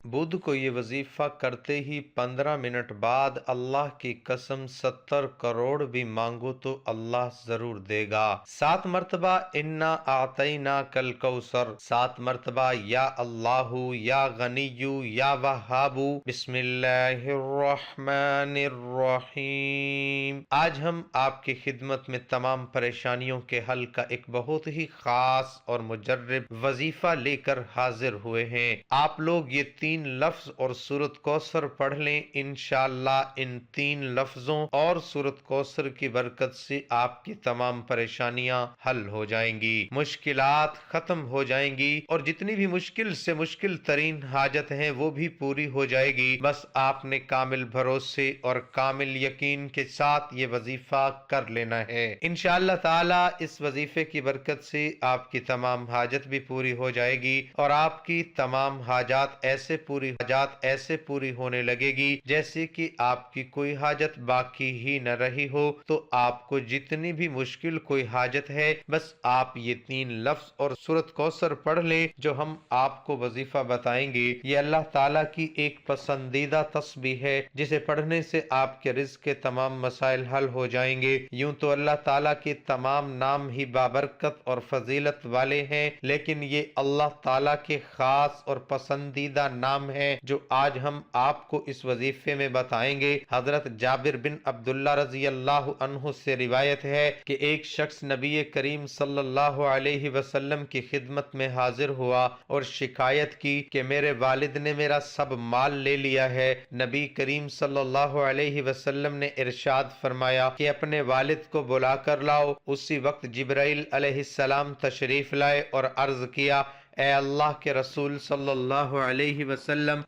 بدھ کو یہ وظیفہ کرتے ہی 15 منٹ بعد اللہ کی قسم 70 کروڑ بھی مانگو تو اللہ ضرور دے گا۔ 7 مرتبہ انا اعطینا کل کوثر، 7 مرتبہ یا اللہ یا غنی یا وہاب، بسم اللہ الرحمن الرحیم۔ آج ہم آپ کی خدمت میں تمام پریشانیوں کے حل کا ایک بہت ہی خاص اور مجرب وظیفہ لے کر حاضر ہوئے ہیں۔ آپ لوگ یہ 3 لفظ اور سورۃ کوثر پڑھ لیں، انشاءاللہ ان 3 لفظوں اور سورۃ کوثر کی برکت سے آپ کی تمام پریشانیاں حل ہو جائیں گی، مشکلات ختم ہو جائیں گی، اور جتنی بھی مشکل سے مشکل ترین حاجت ہیں وہ بھی پوری ہو جائے گی۔ بس آپ نے کامل بھروسے اور کامل یقین کے ساتھ یہ وظیفہ کر لینا ہے۔ انشاءاللہ تعالی اس وظیفے کی برکت سے آپ کی تمام حاجت بھی پوری ہو جائے گی، اور آپ کی تمام حاجات ایسے پوری ہونے لگے گی جیسے کہ آپ کی کوئی حاجت باقی ہی نہ رہی ہو۔ تو آپ کو جتنی بھی مشکل کوئی حاجت ہے، بس آپ یہ 3 لفظ اور سورۃ کوثر پڑھ لیں جو ہم آپ کو وظیفہ بتائیں گے۔ یہ اللہ تعالیٰ کی ایک پسندیدہ تسبیح ہے جسے پڑھنے سے آپ کے رزق کے تمام مسائل حل ہو جائیں گے۔ یوں تو اللہ تعالیٰ کے تمام نام ہی بابرکت اور فضیلت والے ہیں، لیکن یہ اللہ تعالیٰ کے خاص اور پسندیدہ نام ہیں جو آج ہم آپ کو اس وظیفے میں بتائیں گے۔ حضرت جابر بن عبداللہ رضی اللہ عنہ سے روایت ہے کہ ایک شخص نبی کریم صلی اللہ علیہ وسلم کی خدمت میں حاضر ہوا اور شکایت کی کہ میرے والد نے میرا سب مال لے لیا ہے۔ نبی کریم صلی اللہ علیہ وسلم نے ارشاد فرمایا کہ اپنے والد کو بلا کر لاؤ۔ اسی وقت جبرائیل علیہ السلام تشریف لائے اور عرض کیا، اے اللہ کے رسول صلی اللہ علیہ وسلم،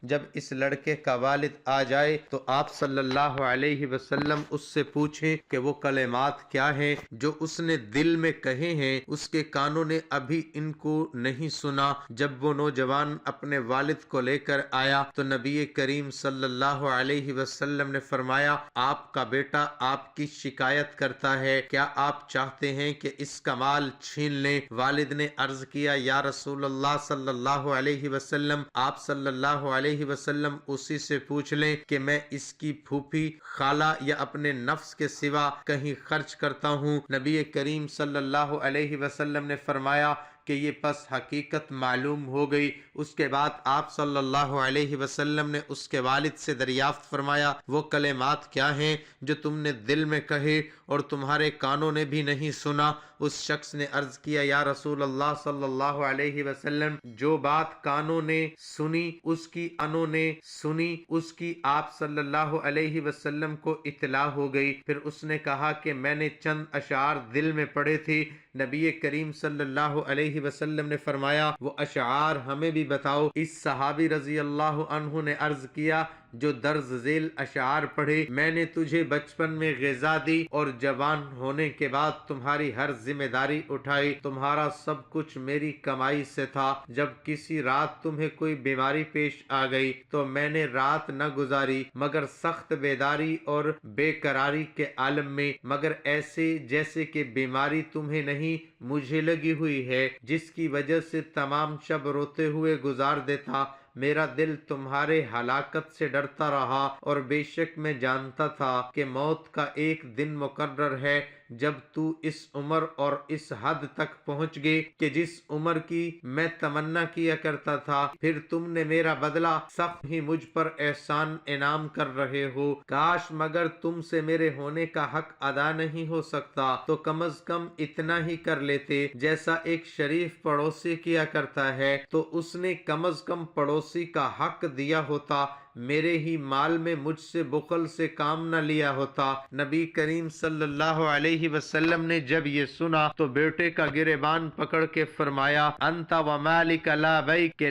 جب اس لڑکے کا والد آ جائے تو آپ صلی اللہ علیہ وسلم اس سے پوچھیں کہ وہ کلمات کیا ہیں جو اس نے دل میں کہے ہیں، اس کے کانوں نے ابھی ان کو نہیں سنا۔ جب وہ نوجوان اپنے والد کو لے کر آیا تو نبی کریم صلی اللہ علیہ وسلم نے فرمایا، آپ کا بیٹا آپ کی شکایت کرتا ہے، کیا آپ چاہتے ہیں کہ اس کا مال چھین لیں؟ والد نے عرض کیا، یا رسول اللہ صلی اللہ علیہ وسلم، آپ صلی اللہ علیہ وسلم اسی سے پوچھ لیں کہ میں اس کی پھوپھی، خالہ یا اپنے نفس کے سوا کہیں خرچ کرتا ہوں۔ نبی کریم صلی اللہ علیہ وسلم نے فرمایا کہ یہ پس حقیقت معلوم ہو گئی۔ اس کے بعد آپ صلی اللہ علیہ وسلم نے اس کے والد سے دریافت فرمایا، وہ کلمات کیا ہیں جو تم نے دل میں کہے اور تمہارے کانوں نے بھی نہیں سنا؟ اس شخص نے عرض کیا، یا رسول اللہ صلی اللہ علیہ وسلم، جو بات کانوں نے سنی، اس کی انوں نے سنی، اس کی آپ صلی اللہ علیہ وسلم کو اطلاع ہو گئی۔ پھر اس نے کہا کہ میں نے چند اشعار دل میں پڑھے تھے۔ نبی کریم صلی اللہ علیہ وسلم نے فرمایا، وہ اشعار ہمیں بھی بتاؤ۔ اس صحابی رضی اللہ عنہ نے عرض کیا، جو درج ذیل اشعار پڑھے، میں نے تجھے بچپن میں غذا دی اور جوان ہونے کے بعد تمہاری ہر ذمہ داری اٹھائی، تمہارا سب کچھ میری کمائی سے تھا۔ جب کسی رات تمہیں کوئی بیماری پیش آ گئی تو میں نے رات نہ گزاری مگر سخت بیداری اور بے قراری کے عالم میں، مگر ایسے جیسے کہ بیماری تمہیں نہیں مجھے لگی ہوئی ہے، جس کی وجہ سے تمام شب روتے ہوئے گزار دیتا۔ میرا دل تمہارے ہلاکت سے ڈرتا رہا، اور بے شک میں جانتا تھا کہ موت کا ایک دن مقرر ہے۔ جب تو اس عمر اور اس حد تک پہنچ گئے کہ جس عمر کی میں تمنا کیا کرتا تھا، پھر تم نے میرا بدلہ سخت ہی مجھ پر احسان انعام کر رہے ہو۔ کاش مگر تم سے میرے ہونے کا حق ادا نہیں ہو سکتا تو کم از کم اتنا ہی کر لیتے جیسا ایک شریف پڑوسی کیا کرتا ہے، تو اس نے کم از کم پڑوسی کا حق دیا ہوتا، میرے ہی مال میں مجھ سے بخل سے کام نہ لیا ہوتا۔ نبی کریم صلی اللہ علیہ وسلم نے جب یہ سنا تو بیٹے کا گریبان پکڑ کے فرمایا، انت و مالک لا بیک،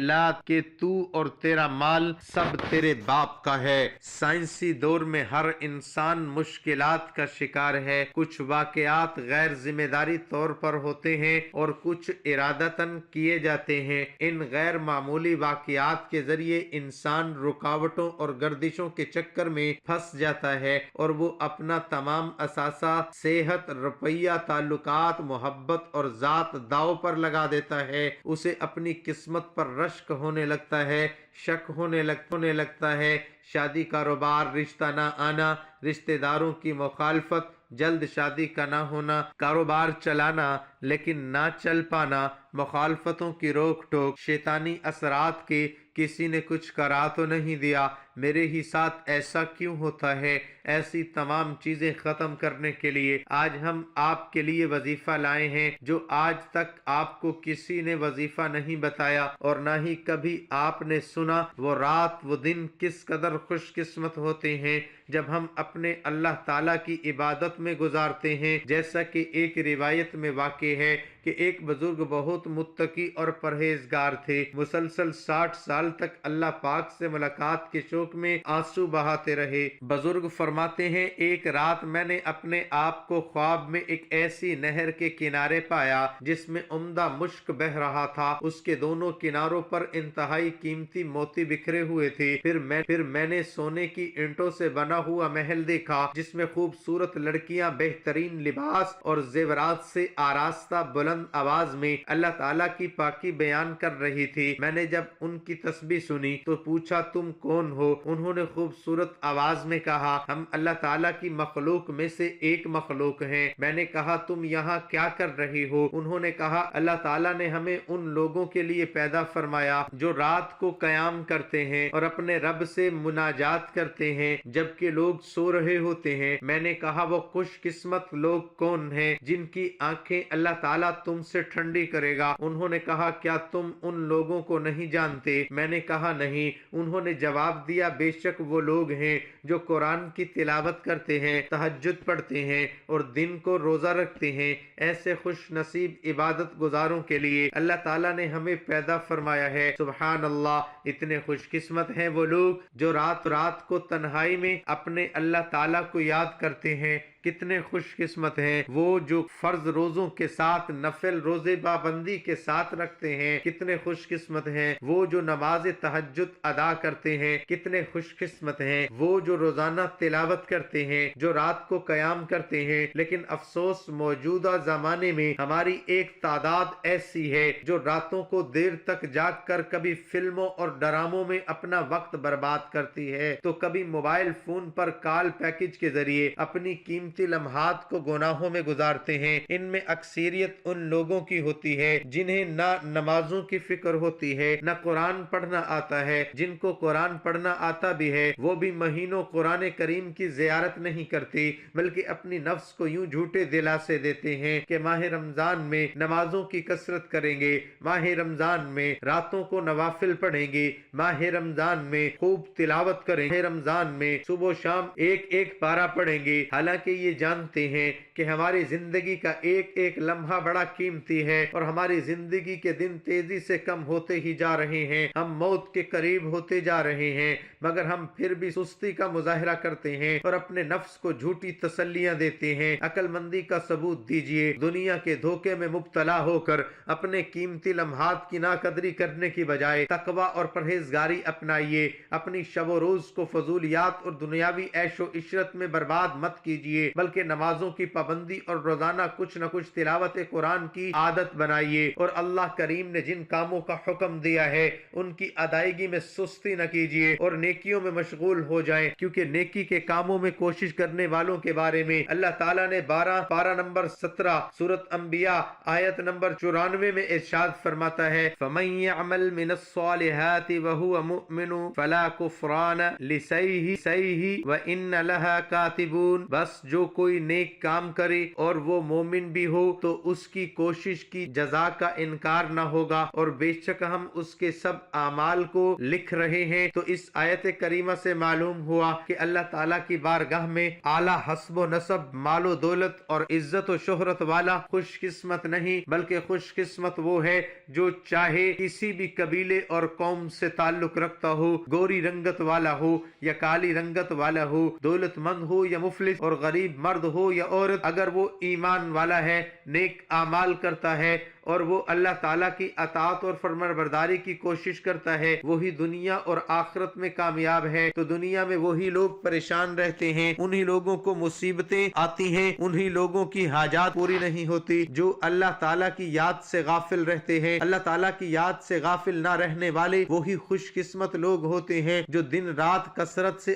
کہ تو اور تیرا مال سب تیرے باپ کا ہے۔ سائنسی دور میں ہر انسان مشکلات کا شکار ہے۔ کچھ واقعات غیر ذمہ داری طور پر ہوتے ہیں اور کچھ ارادتاً کیے جاتے ہیں۔ ان غیر معمولی واقعات کے ذریعے انسان رکاوٹ رکاوٹوں اور گردشوں کے چکر میں پھنس جاتا ہے اور وہ اپنا تمام اثاثہ، صحت، رویہ، تعلقات، محبت اور ذات داؤ پر لگا دیتا ہے۔ اسے اپنی قسمت پر رشک ہونے لگتا ہے، شک ہونے لگتا ہے۔ شادی، کاروبار، رشتہ نہ آنا، رشتہ داروں کی مخالفت، جلد شادی کا نہ ہونا، کاروبار چلانا لیکن نہ چل پانا، مخالفتوں کی روک ٹوک، شیطانی اثرات کے کسی نے کچھ کرا تو نہیں دیا، میرے ہی ساتھ ایسا کیوں ہوتا ہے، ایسی تمام چیزیں ختم کرنے کے لیے آج ہم آپ کے لیے وظیفہ لائے ہیں جو آج تک آپ کو کسی نے وظیفہ نہیں بتایا اور نہ ہی کبھی آپ نے سنا۔ وہ رات، وہ دن کس قدر خوش قسمت ہوتے ہیں جب ہم اپنے اللہ تعالیٰ کی عبادت میں گزارتے ہیں۔ جیسا کہ ایک روایت میں واقع ہے کہ ایک بزرگ بہت متقی اور پرہیزگار تھے، مسلسل 60 سال تک اللہ پاک سے ملاقات کے شوق میں آنسو بہاتے رہے۔ بزرگ فرماتے ہیں، ایک رات میں نے اپنے آپ کو خواب میں ایک ایسی نہر کے کنارے پایا جس میں عمدہ مشک بہہ رہا تھا، اس کے دونوں کناروں پر انتہائی قیمتی موتی بکھرے ہوئے تھے۔ پھر میں نے سونے کی اینٹوں سے بنا ہوا محل دیکھا جس میں خوبصورت لڑکیاں بہترین لباس اور زیورات سے آراستہ بلند آواز میں اللہ تعالیٰ کی پاکی بیان کر رہی تھی۔ میں نے جب ان کی تسبیح سنی تو پوچھا، تم کون ہو؟ انہوں نے خوبصورت آواز میں کہا، ہم اللہ تعالیٰ کی مخلوق میں سے ایک مخلوق ہیں۔ میں نے کہا، تم یہاں کیا کر رہی ہو؟ انہوں نے کہا، اللہ تعالیٰ نے ہمیں ان لوگوں کے لیے پیدا فرمایا جو رات کو قیام کرتے ہیں اور اپنے رب سے مناجات کرتے ہیں جبکہ لوگ سو رہے ہوتے ہیں۔ میں نے کہا، وہ خوش قسمت لوگ کون ہیں جن کی آنکھیں اللہ تعالیٰ تم سے ٹھنڈی کرے گا؟ انہوں نے کہا، کیا تم ان لوگوں کو نہیں جانتے؟ میں نے کہا، نہیں۔ انہوں نے جواب دیا، بے شک وہ لوگ ہیں جو قرآن کی تلاوت کرتے ہیں، تہجد پڑھتے ہیں اور دن کو روزہ رکھتے ہیں۔ ایسے خوش نصیب عبادت گزاروں کے لیے اللہ تعالیٰ نے ہمیں پیدا فرمایا ہے۔ سبحان اللہ، اتنے خوش قسمت ہیں وہ لوگ جو رات کو تنہائی میں اپنے اللہ تعالیٰ کو یاد کرتے ہیں۔ کتنے خوش قسمت ہیں وہ جو فرض روزوں کے ساتھ نفل روزے پابندی کے ساتھ رکھتے ہیں۔ کتنے خوش قسمت ہیں وہ جو نماز تہجد ادا کرتے ہیں۔ کتنے خوش قسمت ہیں وہ جو روزانہ تلاوت کرتے ہیں، جو رات کو قیام کرتے ہیں۔ لیکن افسوس، موجودہ زمانے میں ہماری ایک تعداد ایسی ہے جو راتوں کو دیر تک جاگ کر کبھی فلموں اور ڈراموں میں اپنا وقت برباد کرتی ہے تو کبھی موبائل فون پر کال پیکج کے ذریعے اپنی قیمتی لمحات کو گناہوں میں گزارتے ہیں۔ ان میں اکثریت ان لوگوں کی ہوتی ہے جنہیں نہ نمازوں کی فکر ہوتی ہے، نہ قرآن پڑھنا آتا ہے۔ جن کو قرآن پڑھنا آتا بھی ہے وہ بھی مہینوں قرآن کریم کی زیارت نہیں کرتے، بلکہ اپنی نفس کو یوں جھوٹے دلاسے دیتے ہیں کہ ماہ رمضان میں نمازوں کی کثرت کریں گے، ماہ رمضان میں راتوں کو نوافل پڑھیں گے، ماہ رمضان میں خوب تلاوت کریں گے، ماہ رمضان میں صبح و شام ایک ایک پارہ پڑھیں گے، حالانکہ یہ جانتے ہیں کہ ہماری زندگی کا ایک ایک لمحہ بڑا قیمتی ہے اور ہماری زندگی کے دن تیزی سے کم ہوتے ہی جا رہے ہیں، ہم موت کے قریب ہوتے جا رہے ہیں، مگر ہم پھر بھی سستی کا مظاہرہ کرتے ہیں اور اپنے نفس کو جھوٹی تسلیاں دیتے ہیں۔ عقل مندی کا ثبوت دیجئے۔ دنیا کے دھوکے میں مبتلا ہو کر اپنے قیمتی لمحات کی ناقدری کرنے کی بجائے تقوی اور پرہیزگاری اپنائیے۔ اپنی شب و روز کو فضولیات اور دنیاوی عیش و عشرت میں برباد مت کیجیے، بلکہ نمازوں کی پابندی اور روزانہ کچھ نہ کچھ تلاوت قرآن کی عادت بنائیے، اور اللہ کریم نے جن کاموں کا حکم دیا ہے ان کی ادائیگی میں سستی نہ کیجیے اور نیکیوں میں مشغول ہو جائیں، کیونکہ نیکی کے کاموں میں کوشش کرنے والوں کے بارے میں اللہ تعالیٰ نے پارہ نمبر 17 سورۃ انبیاء آیت نمبر 94 میں ارشاد فرماتا ہے، فَمَن يَعْمَلْ مِنَ الصَّالِحَاتِ وَهُوَ مُؤْمِنٌ فَلَا كُفْرَانَ لِسَعْيِهِ وَإِنَّ لَهَا كَاتِبُونَ، بس جو کوئی نیک کام کرے اور وہ مومن بھی ہو تو اس کی کوشش کی جزا کا انکار نہ ہوگا، اور بے شک ہم اس کے سب اعمال کو لکھ رہے ہیں۔ تو اس آیت کریمہ سے معلوم ہوا کہ اللہ تعالیٰ کی بارگاہ میں اعلیٰ حسب و نسب، مال و دولت اور عزت و شہرت والا خوش قسمت نہیں، بلکہ خوش قسمت وہ ہے جو چاہے کسی بھی قبیلے اور قوم سے تعلق رکھتا ہو، گوری رنگت والا ہو یا کالی رنگت والا ہو، دولت مند ہو یا مفلس اور غریب مرد ہو یا عورت، اگر وہ ایمان والا ہے، نیک اعمال کرتا ہے اور وہ اللہ تعالیٰ کی اطاعت اور فرمانبرداری کی کوشش کرتا ہے وہی دنیا اور آخرت میں کامیاب ہے۔ تو دنیا میں وہی لوگ پریشان رہتے ہیں، انہی لوگوں کو مصیبتیں آتی ہیں، انہی لوگوں کی حاجات پوری نہیں ہوتی جو اللہ تعالیٰ کی یاد سے غافل رہتے ہیں۔ اللہ تعالیٰ کی یاد سے غافل نہ رہنے والے وہی خوش قسمت لوگ ہوتے ہیں جو دن رات کثرت سے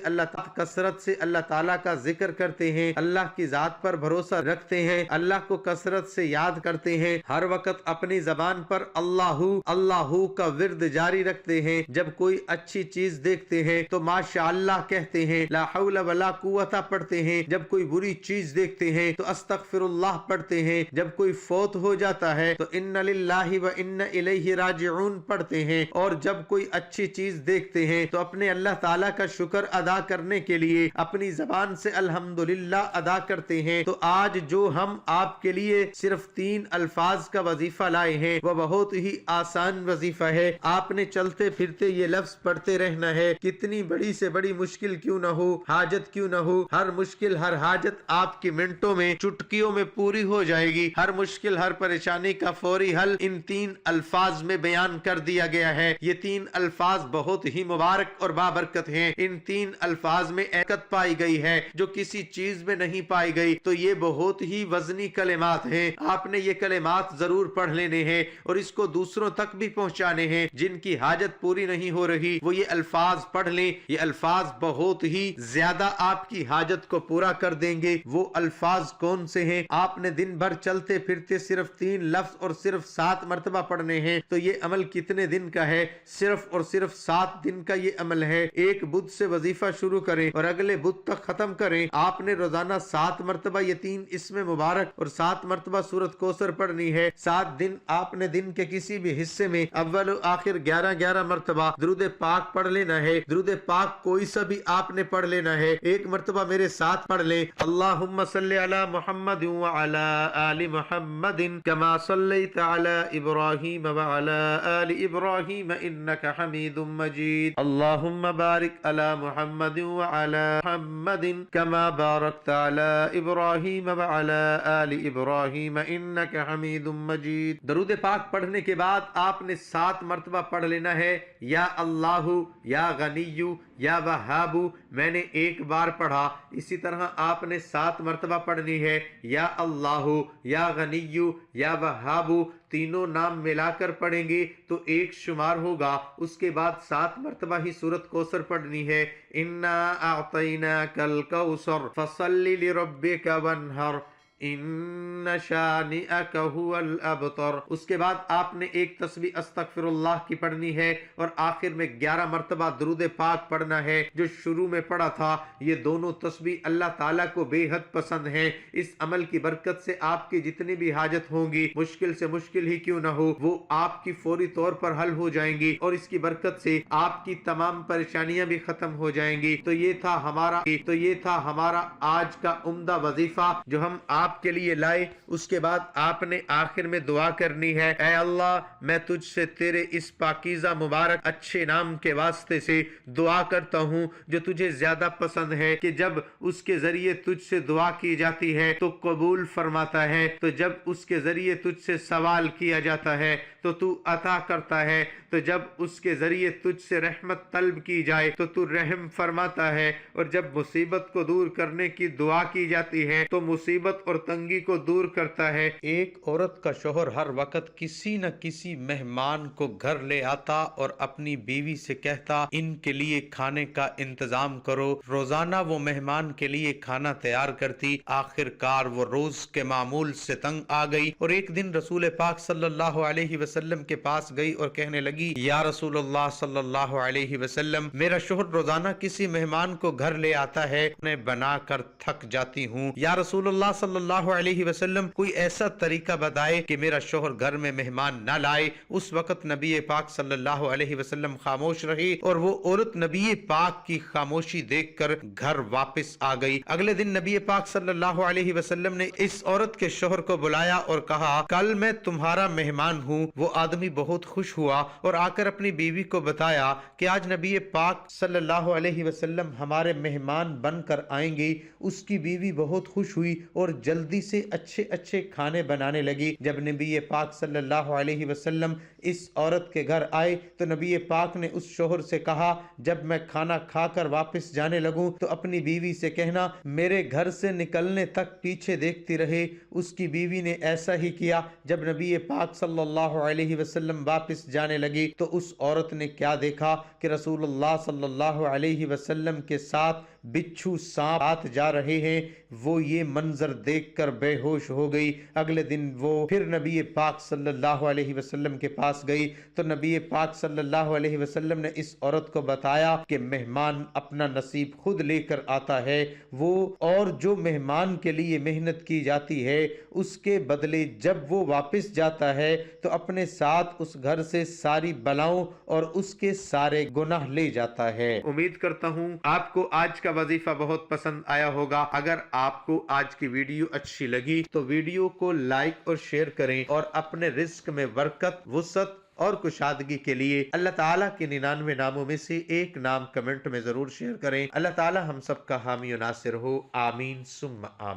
اللہ تعالیٰ کا ذکر کرتے ہیں، اللہ کی ذات پر بھروسہ رکھتے ہیں، اللہ کو کثرت سے یاد کرتے ہیں، ہر وقت اپنی زبان پر اللہ اللہ کا ورد جاری رکھتے ہیں۔ جب کوئی اچھی چیز دیکھتے ہیں تو ماشاء اللہ کہتے ہیں، لا حول ولا قوت پڑھتے ہیں۔ جب کوئی بری چیز دیکھتے ہیں تو استغفر اللہ پڑھتے ہیں۔ جب کوئی فوت ہو جاتا ہے تو ان للہ و ان الیہ راجعون پڑھتے ہیں، اور جب کوئی اچھی چیز دیکھتے ہیں تو اپنے اللہ تعالیٰ کا شکر ادا کرنے کے لیے اپنی زبان سے الحمدللہ ادا کرتے ہیں۔ تو آج جو ہم آپ کے لیے صرف 3 الفاظ کا وظیفہ لائے ہیں وہ بہت ہی آسان وظیفہ ہے۔ آپ نے چلتے پھرتے یہ لفظ پڑھتے رہنا ہے، کتنی بڑی سے بڑی مشکل کیوں نہ ہو، حاجت کیوں نہ ہو، ہر مشکل ہر حاجت آپ کی منٹوں میں چٹکیوں میں پوری ہو جائے گی۔ ہر مشکل ہر پریشانی کا فوری حل ان 3 الفاظ میں بیان کر دیا گیا ہے۔ یہ 3 الفاظ بہت ہی مبارک اور بابرکت ہیں۔ ان 3 الفاظ میں برکت پائی گئی ہے جو کسی چیز میں نہیں پائی گئی۔ تو یہ بہت ہی وزنی کلمات ہیں، آپ نے یہ کلمات ضرور پڑھ لینے ہیں اور اس کو دوسروں تک بھی پہنچانے ہیں۔ جن کی حاجت پوری نہیں ہو رہی وہ یہ الفاظ پڑھ لیں، یہ الفاظ بہت ہی زیادہ آپ کی حاجت کو پورا کر دیں گے۔ وہ الفاظ کون سے ہیں؟ آپ نے دن بھر چلتے پھرتے صرف 3 لفظ اور صرف 7 مرتبہ پڑھنے ہیں۔ تو یہ عمل کتنے دن کا ہے؟ صرف اور صرف 7 دن کا یہ عمل ہے۔ ایک بدھ سے وظیفہ شروع کریں اور اگلے بدھ تک ختم کریں۔ آپ نے روزانہ 7 مرتبہ یہ 3 اسم مبارک اور 7 مرتبہ سورۃ کوثر پڑھنی ہے۔ 7 دن آپ نے دن کے کسی بھی حصے میں اول و آخر 11 مرتبہ درود پاک پڑھ لینا ہے۔ درود پاک کوئی سا بھی آپ نے پڑھ لینا ہے۔ ایک مرتبہ میرے ساتھ پڑھ لیں، اللہم صلی علی محمد وعلی آل محمد کما صلیت علی ابراہیم وعلی آل ابراہیم انک حمید مجید، اللہم بارک علی محمد وعلی محمد کما بارکت علی ابراہیم وعلی آل ابراہیم انک حمید مجید۔ درود پاک پڑھنے کے بعد آپ نے 7 مرتبہ پڑھ لینا ہے، یا اللہ یا غنی یا وہاب۔ میں نے 1 بار پڑھا، اسی طرح آپ نے 7 مرتبہ پڑھنی ہے، یا اللہ یا غنی یا وہاب۔ تینوں نام ملا کر پڑھیں گے تو 1 شمار ہوگا۔ اس کے بعد 7 مرتبہ ہی سورۃ کوثر پڑھنی ہے، انا اعطیناک الکوثر فصل لربک وانحر ان شانئک هو الابتر۔ اس کے بعد آپ نے 1 تسبیح استغفر اللہ کی پڑھنی ہے اور آخر میں 11 مرتبہ درود پاک پڑھنا ہے جو شروع میں پڑھا تھا۔ یہ دونوں تسبیح اللہ تعالیٰ کو بے حد پسند ہیں۔ اس عمل کی برکت سے آپ کی جتنی بھی حاجت ہوں گی، مشکل سے مشکل ہی کیوں نہ ہو، وہ آپ کی فوری طور پر حل ہو جائیں گی اور اس کی برکت سے آپ کی تمام پریشانیاں بھی ختم ہو جائیں گی۔ تو یہ تھا ہمارا آج کا عمدہ وظیفہ جو ہم آپ کے لیے لائے۔ اس کے بعد آپ نے آخر میں دعا کرنی ہے، اے اللہ میں تجھ سے تیرے اس پاکیزہ مبارک اچھے نام کے واسطے سے دعا کرتا ہوں جو تجھے زیادہ پسند ہے، کہ جب اس کے ذریعے تجھ سے دعا کی جاتی ہے تو قبول فرماتا ہے، تو جب اس کے ذریعے تجھ سے سوال کیا جاتا ہے تو تو عطا کرتا ہے، تو جب اس کے ذریعے تجھ سے رحمت طلب کی جائے تو تو رحم فرماتا ہے، اور جب مصیبت کو دور کرنے کی دعا کی جاتی ہے تو مصیبت اور تنگی کو دور کرتا ہے۔ ایک عورت کا شوہر ہر وقت کسی نہ کسی مہمان کو گھر لے آتا اور اپنی بیوی سے کہتا ان کے لیے کھانے کا انتظام کرو۔ روزانہ وہ مہمان کے لیے کھانا تیار کرتی، آخر کار وہ روز کے معمول سے تنگ آ گئی اور ایک دن رسول پاک صلی اللہ علیہ وسلم کے پاس گئی اور کہنے لگی، یا رسول اللہ صلی اللہ علیہ وسلم، میرا شوہر روزانہ کسی مہمان کو گھر لے آتا ہے، انہیں بنا کر تھک جاتی ہوں، یا رسول اللہ صلی اللہ علیہ وسلم کوئی ایسا طریقہ بتائے کہ میرا شوہر گھر میں مہمان نہ لائے۔ اس وقت نبی پاک صلی اللہ علیہ وسلم خاموش رہی اور وہ عورت نبی پاک کی خاموشی دیکھ کر گھر واپس آ گئی۔ اگلے دن نبی پاک صلی اللہ علیہ وسلم نے اس عورت کے شوہر کو بلایا اور کہا، کل میں تمہارا مہمان ہوں۔ وہ آدمی بہت خوش ہوا اور آ کر اپنی بیوی کو بتایا کہ آج نبی پاک صلی اللہ علیہ وسلم ہمارے مہمان بن کر آئیں گے۔ اس کی بیوی بہت خوش ہوئی اور جلدی جلدی سے اچھے اچھے کھانے بنانے لگی۔ جب نبی پاک صلی اللہ علیہ وسلم اس عورت کے گھر آئے تو نبی پاک نے اس شوہر سے کہا جب میں کھانا کھا کر واپس جانے لگوں تو اپنی بیوی سے کہنا میرے گھر سے نکلنے تک پیچھے دیکھتی رہے۔ اس کی بیوی نے ایسا ہی کیا۔ جب نبی پاک صلی اللہ علیہ وسلم واپس جانے لگی تو اس عورت نے کیا دیکھا کہ رسول اللہ صلی اللہ علیہ وسلم کے ساتھ بچھو سانپ جا رہے ہیں۔ وہ یہ منظر دیکھ کر بے ہوش ہو گئی۔ اگلے دن وہ پھر نبی پاک صلی اللہ علیہ وسلم کے پاس گئی تو نبی پاک صلی اللہ علیہ وسلم نے اس عورت کو بتایا کہ مہمان اپنا نصیب خود لے کر آتا ہے، وہ اور جو مہمان کے لیے محنت کی جاتی ہے اس کے بدلے جب وہ واپس جاتا ہے تو اپنے ساتھ اس گھر سے ساری بلاؤں اور اس کے سارے گناہ لے جاتا ہے۔ امید کرتا ہوں آپ کو آج کا وظیفہ بہت پسند آیا ہوگا۔ اگر آپ کو آج کی ویڈیو اچھی لگی تو ویڈیو کو لائک اور شیئر کریں اور اپنے رزق میں برکت، وسعت اور کشادگی کے لیے اللہ تعالیٰ کے 99 ناموں میں سے ایک نام کمنٹ میں ضرور شیئر کریں۔ اللہ تعالیٰ ہم سب کا حامی و ناصر ہو، آمین ثم آمین۔